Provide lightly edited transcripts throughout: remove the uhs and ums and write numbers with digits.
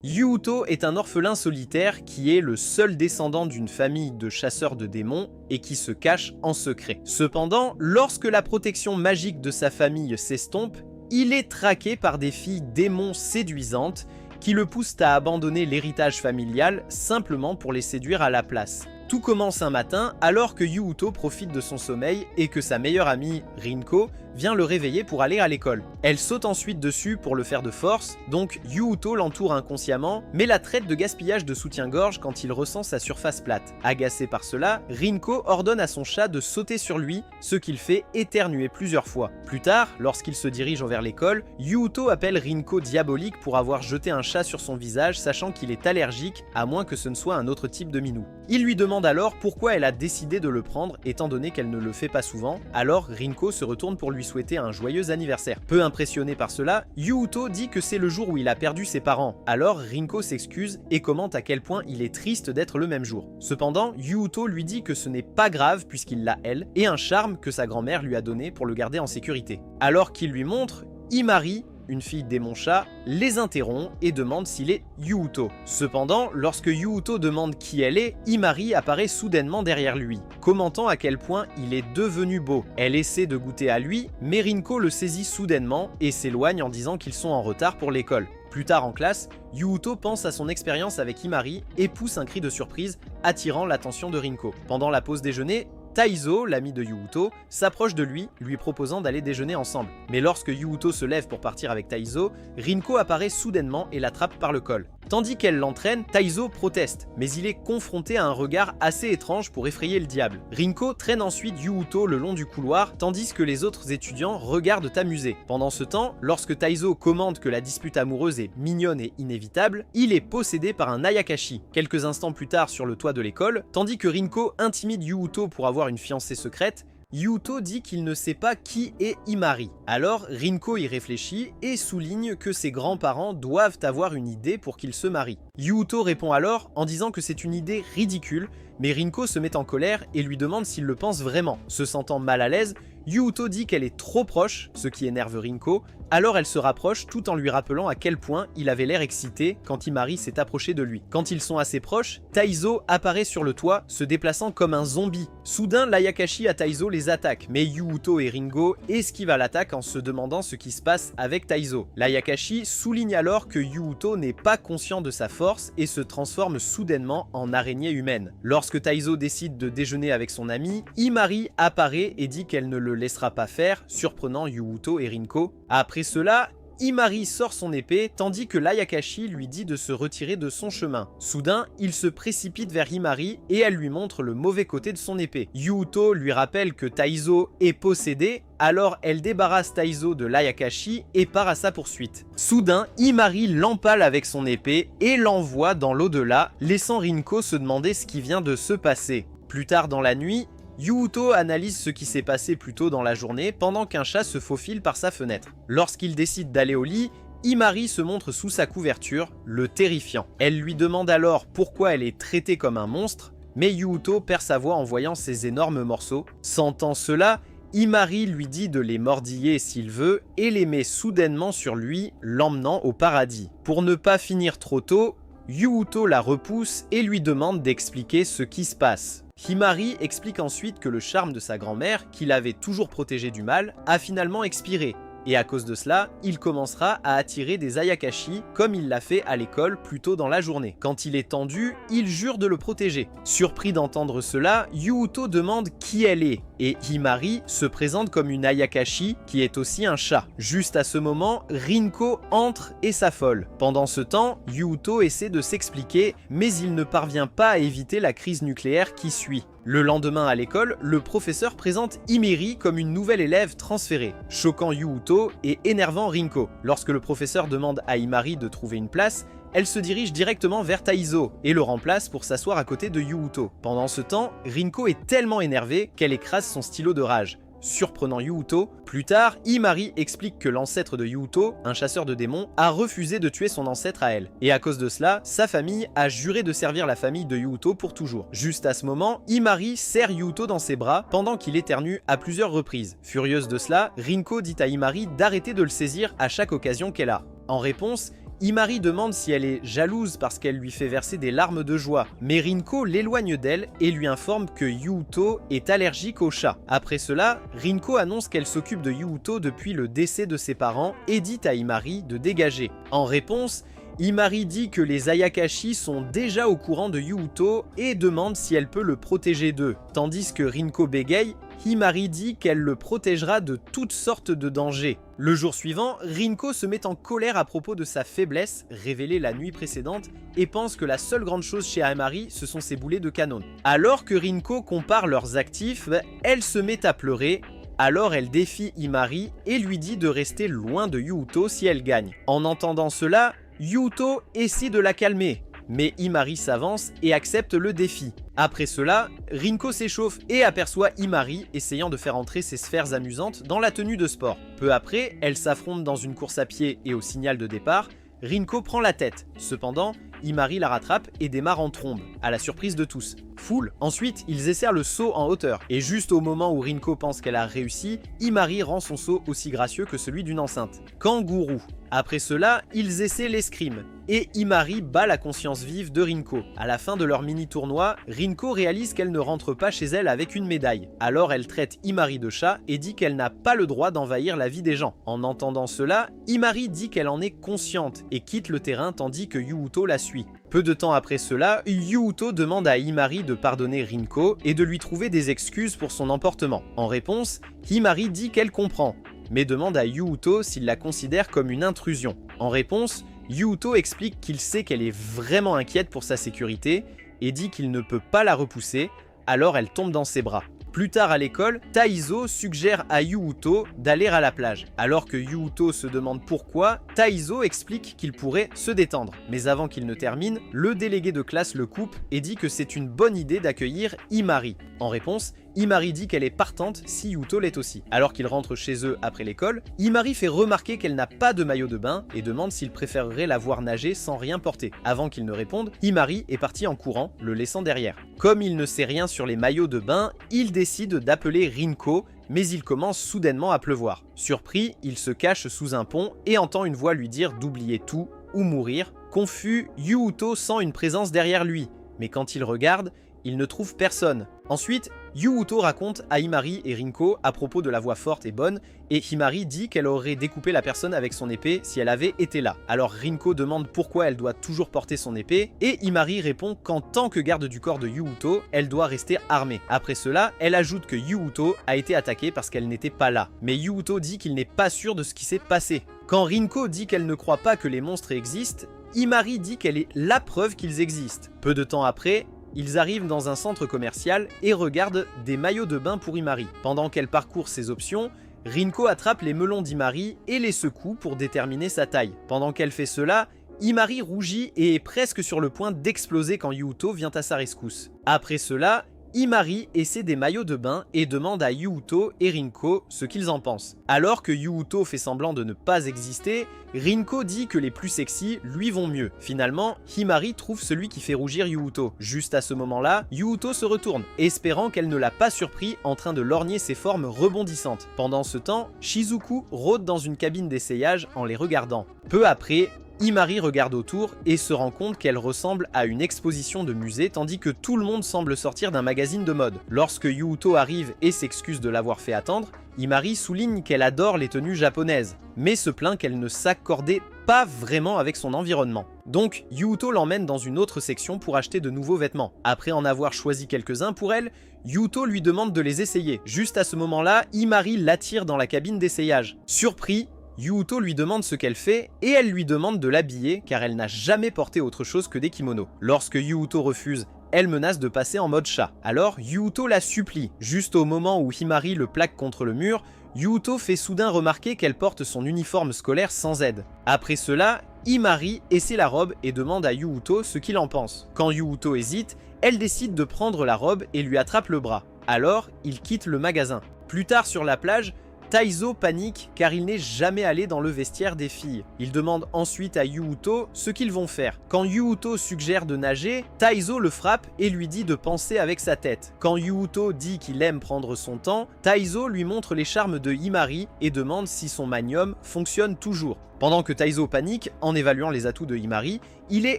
Yuuto est un orphelin solitaire qui est le seul descendant d'une famille de chasseurs de démons et qui se cache en secret. Cependant, lorsque la protection magique de sa famille s'estompe, il est traqué par des filles démons séduisantes qui le poussent à abandonner l'héritage familial simplement pour les séduire à la place. Tout commence un matin alors que Yuuto profite de son sommeil et que sa meilleure amie, Rinko, vient le réveiller pour aller à l'école. Elle saute ensuite dessus pour le faire de force, donc Yuuto l'entoure inconsciemment, mais la traite de gaspillage de soutien-gorge quand il ressent sa surface plate. Agacé par cela, Rinko ordonne à son chat de sauter sur lui, ce qu'il fait éternuer plusieurs fois. Plus tard, lorsqu'il se dirige vers l'école, Yuuto appelle Rinko diabolique pour avoir jeté un chat sur son visage, sachant qu'il est allergique, à moins que ce ne soit un autre type de minou. Il lui demande alors pourquoi elle a décidé de le prendre, étant donné qu'elle ne le fait pas souvent, alors Rinko se retourne pour lui souhaiter un joyeux anniversaire. Peu impressionné par cela, Yuuto dit que c'est le jour où il a perdu ses parents, alors Rinko s'excuse et commente à quel point il est triste d'être le même jour. Cependant, Yuuto lui dit que ce n'est pas grave puisqu'il l'a elle, et un charme que sa grand-mère lui a donné pour le garder en sécurité. Alors qu'il lui montre, Imari, une fille démon chat, les interrompt et demande s'il est Yuuto. Cependant, lorsque Yuuto demande qui elle est, Imari apparaît soudainement derrière lui, commentant à quel point il est devenu beau. Elle essaie de goûter à lui, mais Rinko le saisit soudainement et s'éloigne en disant qu'ils sont en retard pour l'école. Plus tard en classe, Yuuto pense à son expérience avec Imari et pousse un cri de surprise, attirant l'attention de Rinko. Pendant la pause déjeuner, Taizo, l'ami de Yuuto, s'approche de lui proposant d'aller déjeuner ensemble. Mais lorsque Yuuto se lève pour partir avec Taizo, Rinko apparaît soudainement et l'attrape par le col. Tandis qu'elle l'entraîne, Taizo proteste, mais il est confronté à un regard assez étrange pour effrayer le diable. Rinko traîne ensuite Yuuto le long du couloir, tandis que les autres étudiants regardent amusés. Pendant ce temps, lorsque Taizo commente que la dispute amoureuse est mignonne et inévitable, il est possédé par un Ayakashi. Quelques instants plus tard sur le toit de l'école, tandis que Rinko intimide Yuuto pour avoir une fiancée secrète, Yuuto dit qu'il ne sait pas qui est Imari. Alors Rinko y réfléchit et souligne que ses grands-parents doivent avoir une idée pour qu'ils se marient. Yuuto répond alors en disant que c'est une idée ridicule, mais Rinko se met en colère et lui demande s'il le pense vraiment. Se sentant mal à l'aise, Yuuto dit qu'elle est trop proche, ce qui énerve Rinko, alors elle se rapproche tout en lui rappelant à quel point il avait l'air excité quand Imari s'est approché de lui. Quand ils sont assez proches, Taizo apparaît sur le toit, se déplaçant comme un zombie. Soudain, l'Ayakashi à Taizo les attaque, mais Yuuto et Ringo esquivent à l'attaque en se demandant ce qui se passe avec Taizo. L'Ayakashi souligne alors que Yuuto n'est pas conscient de sa force et se transforme soudainement en araignée humaine. Lorsque Taizo décide de déjeuner avec son ami, Imari apparaît et dit qu'elle ne le laissera pas faire, surprenant Yuuto et Rinko. Après cela, Imari sort son épée, tandis que l'Ayakashi lui dit de se retirer de son chemin. Soudain, il se précipite vers Imari et elle lui montre le mauvais côté de son épée. Yuuto lui rappelle que Taizo est possédé, alors elle débarrasse Taizo de l'Ayakashi et part à sa poursuite. Soudain, Imari l'empale avec son épée et l'envoie dans l'au-delà, laissant Rinko se demander ce qui vient de se passer. Plus tard dans la nuit, Yuuto analyse ce qui s'est passé plus tôt dans la journée pendant qu'un chat se faufile par sa fenêtre. Lorsqu'il décide d'aller au lit, Imari se montre sous sa couverture, le terrifiant. Elle lui demande alors pourquoi elle est traitée comme un monstre, mais Yuuto perd sa voix en voyant ces énormes morceaux. Sentant cela, Imari lui dit de les mordiller s'il veut et les met soudainement sur lui, l'emmenant au paradis. Pour ne pas finir trop tôt, Yuuto la repousse et lui demande d'expliquer ce qui se passe. Imari explique ensuite que le charme de sa grand-mère, qui l'avait toujours protégé du mal, a finalement expiré. Et à cause de cela, il commencera à attirer des Ayakashi comme il l'a fait à l'école plus tôt dans la journée. Quand il est tendu, il jure de le protéger. Surpris d'entendre cela, Yuuto demande qui elle est et Imari se présente comme une Ayakashi qui est aussi un chat. Juste à ce moment, Rinko entre et s'affole. Pendant ce temps, Yuuto essaie de s'expliquer, mais il ne parvient pas à éviter la crise nucléaire qui suit. Le lendemain à l'école, le professeur présente Imiri comme une nouvelle élève transférée, choquant Yuuto et énervant Rinko. Lorsque le professeur demande à Imari de trouver une place, elle se dirige directement vers Taizo et le remplace pour s'asseoir à côté de Yuuto. Pendant ce temps, Rinko est tellement énervée qu'elle écrase son stylo de rage, surprenant Yuuto. Plus tard, Imari explique que l'ancêtre de Yuuto, un chasseur de démons, a refusé de tuer son ancêtre à elle. Et à cause de cela, sa famille a juré de servir la famille de Yuuto pour toujours. Juste à ce moment, Imari serre Yuuto dans ses bras pendant qu'il éternue à plusieurs reprises. Furieuse de cela, Rinko dit à Imari d'arrêter de le saisir à chaque occasion qu'elle a. En réponse, Himari demande si elle est jalouse parce qu'elle lui fait verser des larmes de joie, mais Rinko l'éloigne d'elle et lui informe que Yuuto est allergique aux chats. Après cela, Rinko annonce qu'elle s'occupe de Yuuto depuis le décès de ses parents et dit à Himari de dégager. En réponse, Himari dit que les Ayakashi sont déjà au courant de Yuuto et demande si elle peut le protéger d'eux. Tandis que Rinko bégaye, Himari dit qu'elle le protégera de toutes sortes de dangers. Le jour suivant, Rinko se met en colère à propos de sa faiblesse, révélée la nuit précédente, et pense que la seule grande chose chez Himari, ce sont ses boulets de canon. Alors que Rinko compare leurs actifs, elle se met à pleurer. Alors elle défie Himari et lui dit de rester loin de Yuuto si elle gagne. En entendant cela, Yuuto essaie de la calmer, mais Himari s'avance et accepte le défi. Après cela, Rinko s'échauffe et aperçoit Himari essayant de faire entrer ses sphères amusantes dans la tenue de sport. Peu après, elles s'affrontent dans une course à pied et au signal de départ, Rinko prend la tête. Cependant, Himari la rattrape et démarre en trombe, à la surprise de tous. Foule. Ensuite, ils essaient le saut en hauteur. Et juste au moment où Rinko pense qu'elle a réussi, Himari rend son saut aussi gracieux que celui d'une enceinte. Kangourou. Après cela, ils essaient l'escrime. Et Himari bat la conscience vive de Rinko. À la fin de leur mini-tournoi, Rinko réalise qu'elle ne rentre pas chez elle avec une médaille. Alors elle traite Himari de chat et dit qu'elle n'a pas le droit d'envahir la vie des gens. En entendant cela, Himari dit qu'elle en est consciente et quitte le terrain tandis que Yuuto la suit. Peu de temps après cela, Yuuto demande à Himari de pardonner Rinko et de lui trouver des excuses pour son emportement. En réponse, Himari dit qu'elle comprend, mais demande à Yuuto s'il la considère comme une intrusion. En réponse, Yuuto explique qu'il sait qu'elle est vraiment inquiète pour sa sécurité et dit qu'il ne peut pas la repousser, alors elle tombe dans ses bras. Plus tard à l'école, Taizo suggère à Yuuto d'aller à la plage. Alors que Yuuto se demande pourquoi, Taizo explique qu'il pourrait se détendre. Mais avant qu'il ne termine, le délégué de classe le coupe et dit que c'est une bonne idée d'accueillir Himari. En réponse, Himari dit qu'elle est partante si Yuuto l'est aussi. Alors qu'ils rentrent chez eux après l'école, Himari fait remarquer qu'elle n'a pas de maillot de bain et demande s'il préférerait la voir nager sans rien porter. Avant qu'il ne réponde, Himari est parti en courant, le laissant derrière. Comme il ne sait rien sur les maillots de bain, il décide d'appeler Rinko, mais il commence soudainement à pleuvoir. Surpris, il se cache sous un pont et entend une voix lui dire d'oublier tout ou mourir. Confus, Yuuto sent une présence derrière lui, mais quand il regarde, il ne trouve personne. Ensuite, Yuuto raconte à Himari et Rinko à propos de la voix forte et bonne, et Himari dit qu'elle aurait découpé la personne avec son épée si elle avait été là. Alors Rinko demande pourquoi elle doit toujours porter son épée, et Himari répond qu'en tant que garde du corps de Yuuto, elle doit rester armée. Après cela, elle ajoute que Yuuto a été attaquée parce qu'elle n'était pas là. Mais Yuuto dit qu'il n'est pas sûr de ce qui s'est passé. Quand Rinko dit qu'elle ne croit pas que les monstres existent, Himari dit qu'elle est la preuve qu'ils existent. Peu de temps après, ils arrivent dans un centre commercial et regardent des maillots de bain pour Himari. Pendant qu'elle parcourt ses options, Rinko attrape les melons d'Himari et les secoue pour déterminer sa taille. Pendant qu'elle fait cela, Himari rougit et est presque sur le point d'exploser quand Yuuto vient à sa rescousse. Après cela, Himari essaie des maillots de bain et demande à Yuuto et Rinko ce qu'ils en pensent. Alors que Yuuto fait semblant de ne pas exister, Rinko dit que les plus sexy lui vont mieux. Finalement, Himari trouve celui qui fait rougir Yuuto. Juste à ce moment-là, Yuuto se retourne, espérant qu'elle ne l'a pas surpris en train de lorgner ses formes rebondissantes. Pendant ce temps, Shizuku rôde dans une cabine d'essayage en les regardant. Peu après, Himari regarde autour et se rend compte qu'elle ressemble à une exposition de musée tandis que tout le monde semble sortir d'un magazine de mode. Lorsque Yuuto arrive et s'excuse de l'avoir fait attendre, Himari souligne qu'elle adore les tenues japonaises, mais se plaint qu'elle ne s'accordait pas vraiment avec son environnement. Donc Yuuto l'emmène dans une autre section pour acheter de nouveaux vêtements. Après en avoir choisi quelques-uns pour elle, Yuuto lui demande de les essayer. Juste à ce moment-là, Himari l'attire dans la cabine d'essayage. Surpris, Yuuto lui demande ce qu'elle fait et elle lui demande de l'habiller car elle n'a jamais porté autre chose que des kimonos. Lorsque Yuuto refuse, elle menace de passer en mode chat. Alors Yuuto la supplie. Juste au moment où Himari le plaque contre le mur, Yuuto fait soudain remarquer qu'elle porte son uniforme scolaire sans aide. Après cela, Himari essaie la robe et demande à Yuuto ce qu'il en pense. Quand Yuuto hésite, elle décide de prendre la robe et lui attrape le bras. Alors, il quitte le magasin. Plus tard sur la plage, Taizo panique car il n'est jamais allé dans le vestiaire des filles. Il demande ensuite à Yuuto ce qu'ils vont faire. Quand Yuuto suggère de nager, Taizo le frappe et lui dit de penser avec sa tête. Quand Yuuto dit qu'il aime prendre son temps, Taizo lui montre les charmes de Himari et demande si son manium fonctionne toujours. Pendant que Taizo panique, en évaluant les atouts de Himari, il est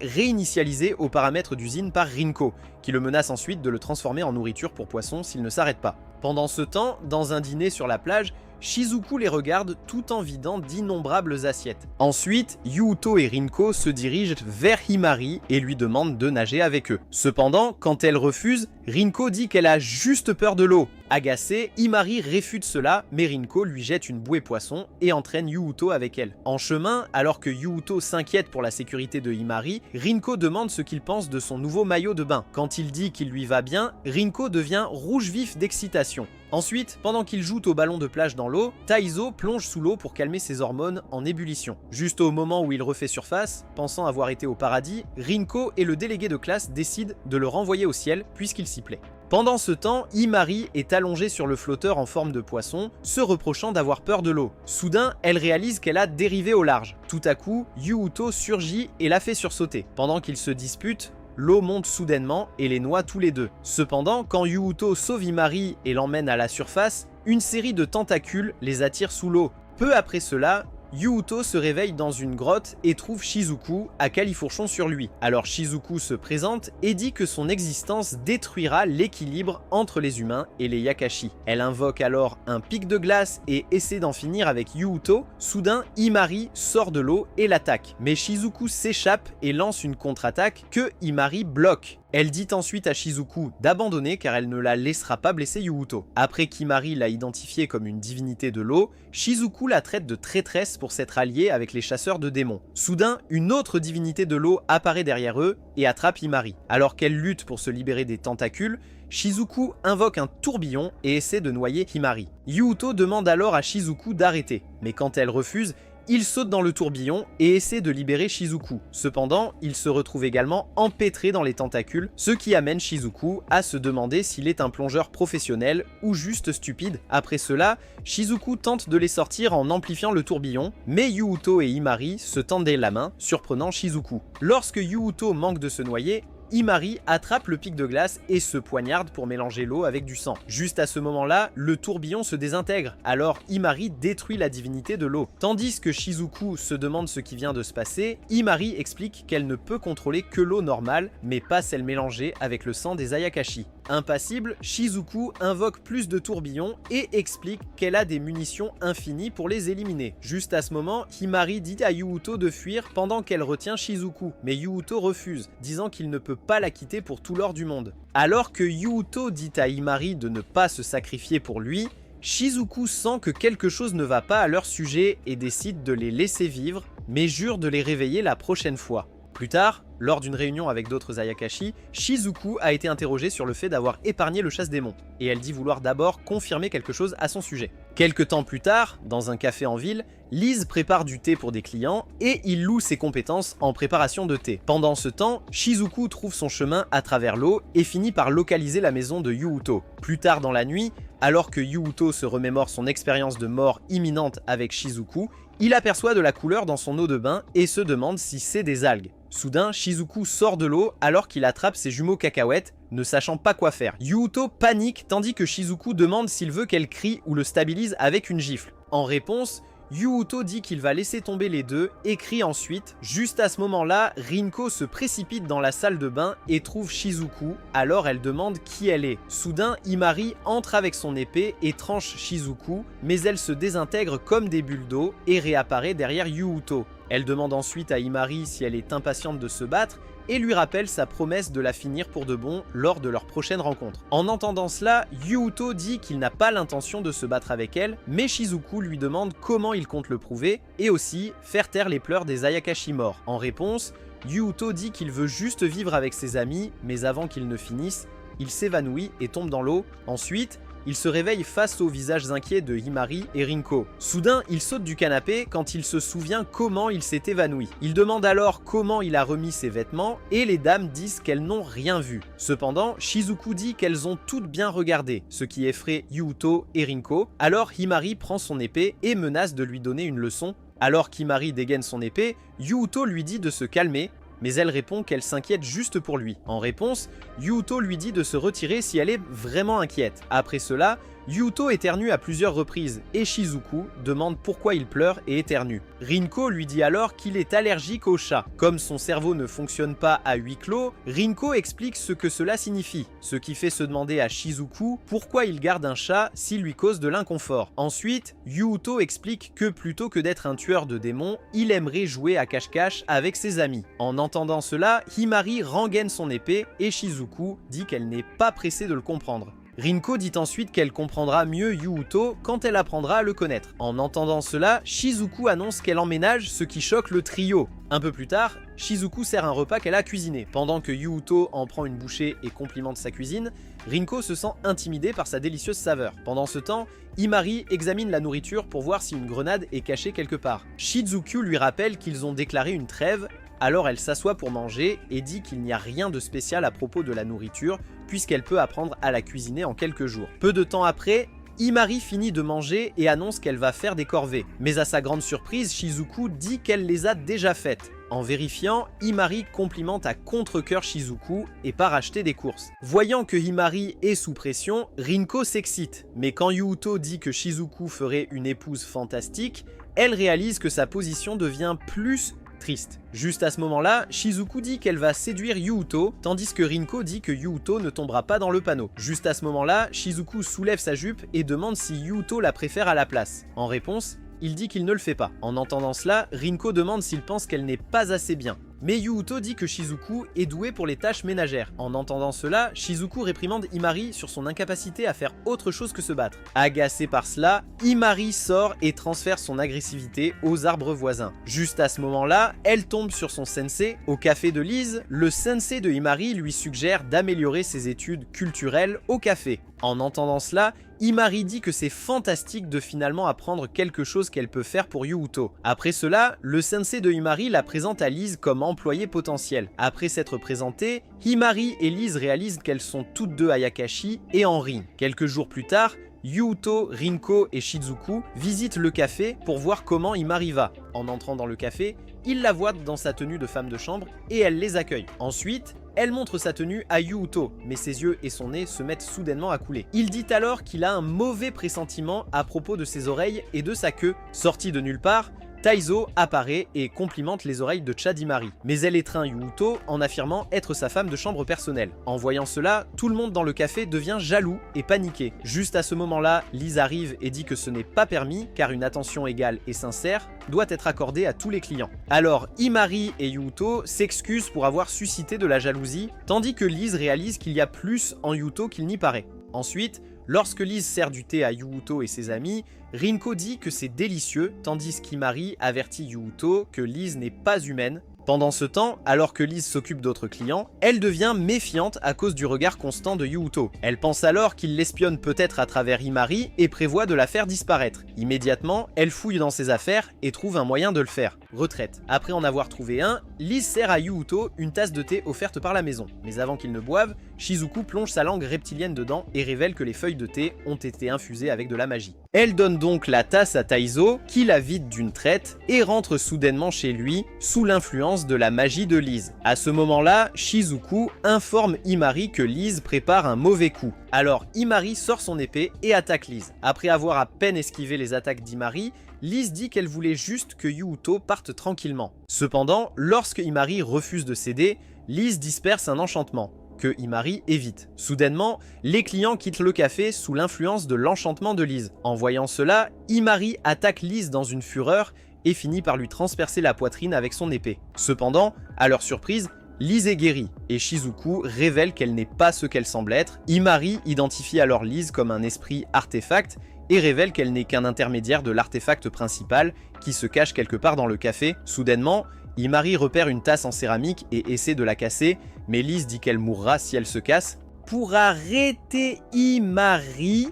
réinitialisé aux paramètres d'usine par Rinko, qui le menace ensuite de le transformer en nourriture pour poissons s'il ne s'arrête pas. Pendant ce temps, dans un dîner sur la plage, Shizuku les regarde tout en vidant d'innombrables assiettes. Ensuite, Yuuto et Rinko se dirigent vers Himari et lui demandent de nager avec eux. Cependant, quand elle refuse, Rinko dit qu'elle a juste peur de l'eau. Agacée, Himari réfute cela, mais Rinko lui jette une bouée poisson et entraîne Yuuto avec elle. En chemin, alors que Yuuto s'inquiète pour la sécurité de Himari, Rinko demande ce qu'il pense de son nouveau maillot de bain. Quand il dit qu'il lui va bien, Rinko devient rouge vif d'excitation. Ensuite, pendant qu'il joue au ballon de plage dans l'eau, Taizo plonge sous l'eau pour calmer ses hormones en ébullition. Juste au moment où il refait surface, pensant avoir été au paradis, Rinko et le délégué de classe décident de le renvoyer au ciel puisqu'il s'y plaît. Pendant ce temps, Himari est allongée sur le flotteur en forme de poisson, se reprochant d'avoir peur de l'eau. Soudain, elle réalise qu'elle a dérivé au large. Tout à coup, Yuuto surgit et la fait sursauter. Pendant qu'ils se disputent, l'eau monte soudainement et les noie tous les deux. Cependant, quand Yuuto sauve Himari et l'emmène à la surface, une série de tentacules les attire sous l'eau. Peu après cela, Yuuto se réveille dans une grotte et trouve Shizuku à califourchon sur lui. Alors Shizuku se présente et dit que son existence détruira l'équilibre entre les humains et les Yakashi. Elle invoque alors un pic de glace et essaie d'en finir avec Yuuto. Soudain, Himari sort de l'eau et l'attaque. Mais Shizuku s'échappe et lance une contre-attaque que Himari bloque. Elle dit ensuite à Shizuku d'abandonner car elle ne la laissera pas blesser Yuuto. Après qu'Himari l'a identifiée comme une divinité de l'eau, Shizuku la traite de traîtresse pour s'être alliée avec les chasseurs de démons. Soudain, une autre divinité de l'eau apparaît derrière eux et attrape Himari. Alors qu'elle lutte pour se libérer des tentacules, Shizuku invoque un tourbillon et essaie de noyer Himari. Yuuto demande alors à Shizuku d'arrêter, mais quand elle refuse, il saute dans le tourbillon et essaie de libérer Shizuku. Cependant, il se retrouve également empêtré dans les tentacules, ce qui amène Shizuku à se demander s'il est un plongeur professionnel ou juste stupide. Après cela, Shizuku tente de les sortir en amplifiant le tourbillon, mais Yuuto et Himari se tendaient la main, surprenant Shizuku. Lorsque Yuuto manque de se noyer, Himari attrape le pic de glace et se poignarde pour mélanger l'eau avec du sang. Juste à ce moment-là, le tourbillon se désintègre, alors Himari détruit la divinité de l'eau. Tandis que Shizuku se demande ce qui vient de se passer, Himari explique qu'elle ne peut contrôler que l'eau normale, mais pas celle mélangée avec le sang des Ayakashi. Impassible, Shizuku invoque plus de tourbillons et explique qu'elle a des munitions infinies pour les éliminer. Juste à ce moment, Himari dit à Yuuto de fuir pendant qu'elle retient Shizuku, mais Yuuto refuse, disant qu'il ne peut pas la quitter pour tout l'or du monde. Alors que Yuuto dit à Himari de ne pas se sacrifier pour lui, Shizuku sent que quelque chose ne va pas à leur sujet et décide de les laisser vivre, mais jure de les réveiller la prochaine fois. Plus tard, lors d'une réunion avec d'autres Ayakashi, Shizuku a été interrogée sur le fait d'avoir épargné le chasse-démons, et elle dit vouloir d'abord confirmer quelque chose à son sujet. Quelque temps plus tard, dans un café en ville, Lise prépare du thé pour des clients et il loue ses compétences en préparation de thé. Pendant ce temps, Shizuku trouve son chemin à travers l'eau et finit par localiser la maison de Yuuto. Plus tard dans la nuit, alors que Yuuto se remémore son expérience de mort imminente avec Shizuku, il aperçoit de la couleur dans son eau de bain et se demande si c'est des algues. Soudain, Shizuku sort de l'eau alors qu'il attrape ses jumeaux cacahuètes, ne sachant pas quoi faire. Yuuto panique tandis que Shizuku demande s'il veut qu'elle crie ou le stabilise avec une gifle. En réponse, Yuuto dit qu'il va laisser tomber les deux et crie ensuite. Juste à ce moment-là, Rinko se précipite dans la salle de bain et trouve Shizuku, alors elle demande qui elle est. Soudain, Himari entre avec son épée et tranche Shizuku, mais elle se désintègre comme des bulles d'eau et réapparaît derrière Yuuto. Elle demande ensuite à Himari si elle est impatiente de se battre et lui rappelle sa promesse de la finir pour de bon lors de leur prochaine rencontre. En entendant cela, Yuuto dit qu'il n'a pas l'intention de se battre avec elle, mais Shizuku lui demande comment il compte le prouver et aussi faire taire les pleurs des Ayakashi morts. En réponse, Yuuto dit qu'il veut juste vivre avec ses amis, mais avant qu'ils ne finissent, il s'évanouit et tombe dans l'eau. Ensuite, il se réveille face aux visages inquiets de Himari et Rinko. Soudain, il saute du canapé quand il se souvient comment il s'est évanoui. Il demande alors comment il a remis ses vêtements et les dames disent qu'elles n'ont rien vu. Cependant, Shizuku dit qu'elles ont toutes bien regardé, ce qui effraie Yuuto et Rinko. Alors Himari prend son épée et menace de lui donner une leçon. Alors qu'Himari dégaine son épée, Yuuto lui dit de se calmer, mais elle répond qu'elle s'inquiète juste pour lui. En réponse, Yuuto lui dit de se retirer si elle est vraiment inquiète. Après cela, Yuuto éternue à plusieurs reprises et Shizuku demande pourquoi il pleure et éternue. Rinko lui dit alors qu'il est allergique aux chats. Comme son cerveau ne fonctionne pas à huis clos, Rinko explique ce que cela signifie, ce qui fait se demander à Shizuku pourquoi il garde un chat s'il lui cause de l'inconfort. Ensuite, Yuuto explique que plutôt que d'être un tueur de démons, il aimerait jouer à cache-cache avec ses amis. En entendant cela, Himari rengaine son épée et Shizuku dit qu'elle n'est pas pressée de le comprendre. Rinko dit ensuite qu'elle comprendra mieux Yuuto quand elle apprendra à le connaître. En entendant cela, Shizuku annonce qu'elle emménage, ce qui choque le trio. Un peu plus tard, Shizuku sert un repas qu'elle a cuisiné. Pendant que Yuuto en prend une bouchée et complimente sa cuisine, Rinko se sent intimidée par sa délicieuse saveur. Pendant ce temps, Himari examine la nourriture pour voir si une grenade est cachée quelque part. Shizuku lui rappelle qu'ils ont déclaré une trêve, alors elle s'assoit pour manger et dit qu'il n'y a rien de spécial à propos de la nourriture puisqu'elle peut apprendre à la cuisiner en quelques jours. Peu de temps après, Himari finit de manger et annonce qu'elle va faire des corvées. Mais à sa grande surprise, Shizuku dit qu'elle les a déjà faites. En vérifiant, Himari complimente à contre-cœur Shizuku et part acheter des courses. Voyant que Himari est sous pression, Rinko s'excite. Mais quand Yuuto dit que Shizuku ferait une épouse fantastique, elle réalise que sa position devient plus triste. Juste à ce moment-là, Shizuku dit qu'elle va séduire Yuuto, tandis que Rinko dit que Yuuto ne tombera pas dans le panneau. Juste à ce moment-là, Shizuku soulève sa jupe et demande si Yuuto la préfère à la place. En réponse, il dit qu'il ne le fait pas. En entendant cela, Rinko demande s'il pense qu'elle n'est pas assez bien. Mais Yuuto dit que Shizuku est doué pour les tâches ménagères. En entendant cela, Shizuku réprimande Himari sur son incapacité à faire autre chose que se battre. Agacé par cela, Himari sort et transfère son agressivité aux arbres voisins. Juste à ce moment-là, elle tombe sur son sensei. Au café de Lise, le sensei de Himari lui suggère d'améliorer ses études culturelles au café. En entendant cela, Himari dit que c'est fantastique de finalement apprendre quelque chose qu'elle peut faire pour Yuuto. Après cela, le sensei de Himari la présente à Lise comme employée potentielle. Après s'être présentée, Himari et Lise réalisent qu'elles sont toutes deux Ayakashi et en rient. Quelques jours plus tard, Yuuto, Rinko et Shizuku visitent le café pour voir comment Himari va. En entrant dans le café, ils la voient dans sa tenue de femme de chambre et elle les accueille. Ensuite, elle montre sa tenue à Yuuto, mais ses yeux et son nez se mettent soudainement à couler. Il dit alors qu'il a un mauvais pressentiment à propos de ses oreilles et de sa queue. Sorti de nulle part, Taizo apparaît et complimente les oreilles de Chadimari, mais elle étreint Yuuto en affirmant être sa femme de chambre personnelle. En voyant cela, tout le monde dans le café devient jaloux et paniqué. Juste à ce moment-là, Lise arrive et dit que ce n'est pas permis car une attention égale et sincère doit être accordée à tous les clients. Alors Himari et Yuuto s'excusent pour avoir suscité de la jalousie, tandis que Lise réalise qu'il y a plus en Yuuto qu'il n'y paraît. Ensuite, lorsque Lise sert du thé à Yuuto et ses amis, Rinko dit que c'est délicieux, tandis qu'Himari avertit Yuuto que Lise n'est pas humaine. Pendant ce temps, alors que Lise s'occupe d'autres clients, elle devient méfiante à cause du regard constant de Yuuto. Elle pense alors qu'il l'espionne peut-être à travers Himari et prévoit de la faire disparaître. Immédiatement, elle fouille dans ses affaires et trouve un moyen de le faire. Retraite. Après en avoir trouvé un, Lise sert à Yuuto une tasse de thé offerte par la maison. Mais avant qu'il ne boive, Shizuku plonge sa langue reptilienne dedans et révèle que les feuilles de thé ont été infusées avec de la magie. Elle donne donc la tasse à Taizo, qui la vide d'une traite et rentre soudainement chez lui sous l'influence de la magie de Lise. À ce moment-là, Shizuku informe Himari que Lise prépare un mauvais coup. Alors Himari sort son épée et attaque Lise. Après avoir à peine esquivé les attaques d'Himari, Lise dit qu'elle voulait juste que Yuuto parte tranquillement. Cependant, lorsque Himari refuse de céder, Lise disperse un enchantement que Himari évite. Soudainement, les clients quittent le café sous l'influence de l'enchantement de Lise. En voyant cela, Himari attaque Lise dans une fureur et finit par lui transpercer la poitrine avec son épée. Cependant, à leur surprise, Lise est guérie et Shizuku révèle qu'elle n'est pas ce qu'elle semble être. Himari identifie alors Lise comme un esprit artefact et révèle qu'elle n'est qu'un intermédiaire de l'artefact principal qui se cache quelque part dans le café. Soudainement, Himari repère une tasse en céramique et essaie de la casser, mais Lise dit qu'elle mourra si elle se casse. Pour arrêter Himari,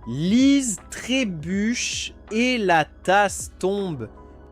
Lise trébuche et la tasse tombe.